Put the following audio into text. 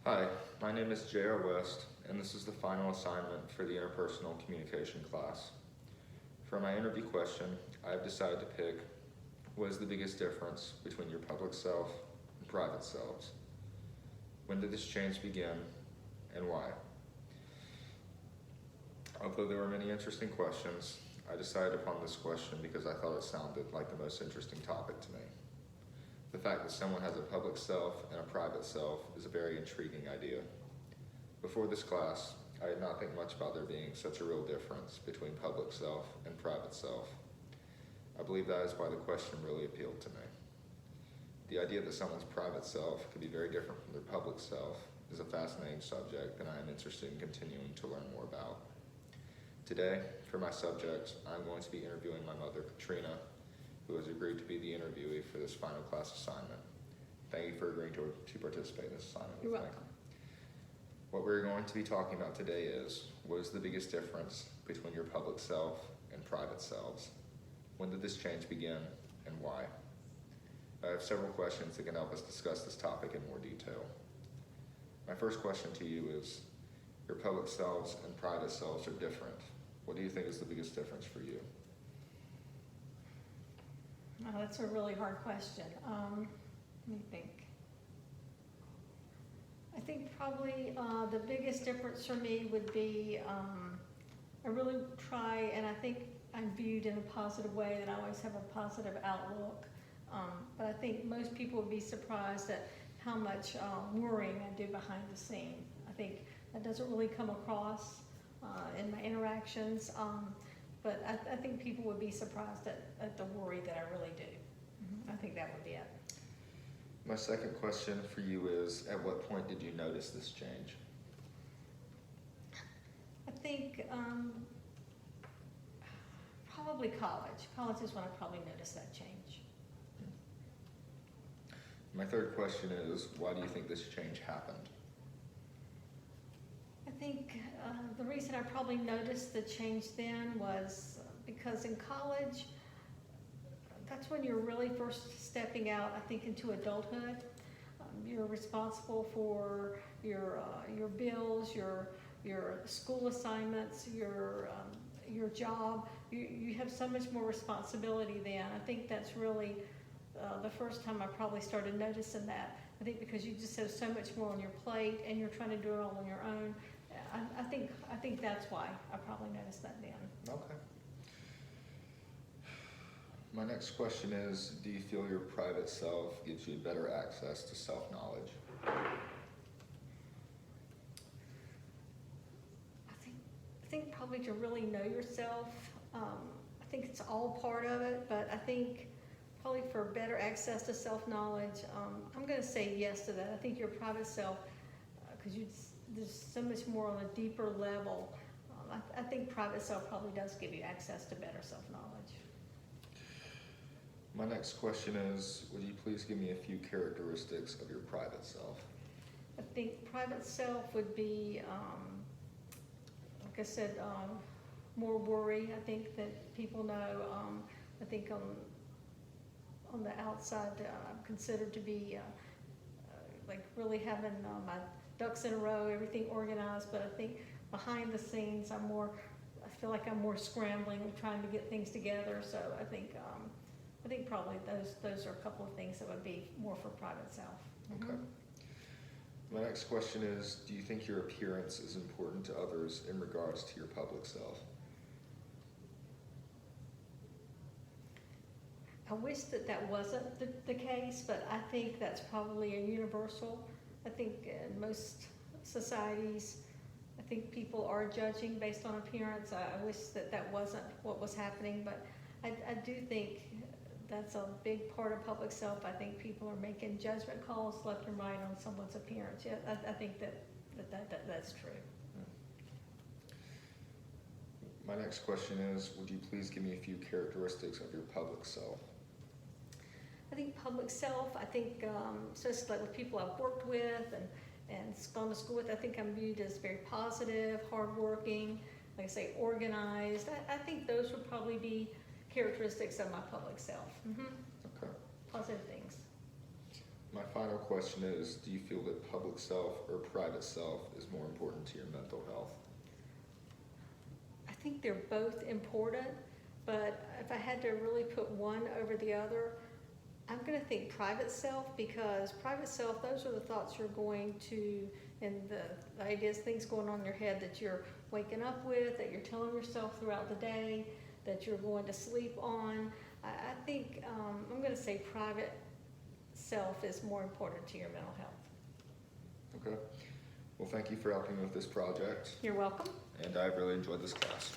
Hi, my name is J.R. West, and this is the final assignment for the interpersonal communication class. For my interview question, I have decided to pick what is the biggest difference between your public self and private selves? When did this change begin, and why? Although there were many interesting questions, I decided upon this question because I thought it sounded like the most interesting topic to me. The fact that someone has a public self and a private self is a very intriguing idea. Before this class, I did not think much about there being such a real difference between public self and private self. I believe that is why the question really appealed to me. The idea that someone's private self could be very different from their public self is a fascinating subject that I am interested in continuing to learn more about. Today, for my subject, I'm going to be interviewing my mother, Katrina, who has agreed to be the interviewee for this final class assignment. Thank you for agreeing to participate in this assignment with me. You're welcome. What we're going to be talking about today is, what is the biggest difference between your public self and private selves? When did this change begin, and why? I have several questions that can help us discuss this topic in more detail. My first question to you is, your public selves and private selves are different. What do you think is the biggest difference for you? Oh, that's a really hard question. Let me think. I think probably the biggest difference for me would be I really try, and I think I'm viewed in a positive way, that I always have a positive outlook. But I think most people would be surprised at how much worrying I do behind the scene. I think that doesn't really come across in my interactions. But I think people would be surprised at the worry that I really do. I think that would be it. My second question for you is, at what point did you notice this change? I think probably college. College is when I probably noticed that change. My third question is, why do you think this change happened? I think the reason I probably noticed the change then was because in college, that's when you're really first stepping out, I think, into adulthood. You're responsible for your bills, your school assignments, your job. You have so much more responsibility then. I think that's really the first time I probably started noticing that. I think because you just have so much more on your plate and you're trying to do it all on your own. I think that's why I probably noticed that then. Okay. My next question is, do you feel your private self gives you better access to self-knowledge? I think probably to really know yourself, I think it's all part of it, but I think probably for better access to self-knowledge, I'm going to say yes to that. I think your private self, because there's so much more on a deeper level, I think private self probably does give you access to better self-knowledge. My next question is, would you please give me a few characteristics of your private self? I think private self would be, like I said, more worry. I think that people know. I think on the outside, I'm considered to be like really having my ducks in a row, everything organized. But I think behind the scenes, I feel like I'm more scrambling, trying to get things together. So I think probably those are a couple of things that would be more for private self. Okay. My next question is, do you think your appearance is important to others in regards to your public self? I wish that wasn't the case, but I think that's probably a universal. I think in most societies, I think people are judging based on appearance. I wish that wasn't what was happening, but I do think that's a big part of public self. I think people are making judgment calls left and right on someone's appearance. Yeah, I think that's true. My next question is, would you please give me a few characteristics of your public self? I think public self, I think, especially like with people I've worked with and gone to school with, I think I'm viewed as very positive, hardworking, like I say, organized. I think those would probably be characteristics of my public self. Okay. Positive things. My final question is, do you feel that public self or private self is more important to your mental health? I think they're both important, but if I had to really put one over the other, I'm gonna think private self, because private self, those are the thoughts you're going to, and the ideas, things going on in your head that you're waking up with, that you're telling yourself throughout the day, that you're going to sleep on. I think, I'm gonna say private self is more important to your mental health. Okay. Well, thank you for helping me with this project, You're welcome. and I've really enjoyed this class.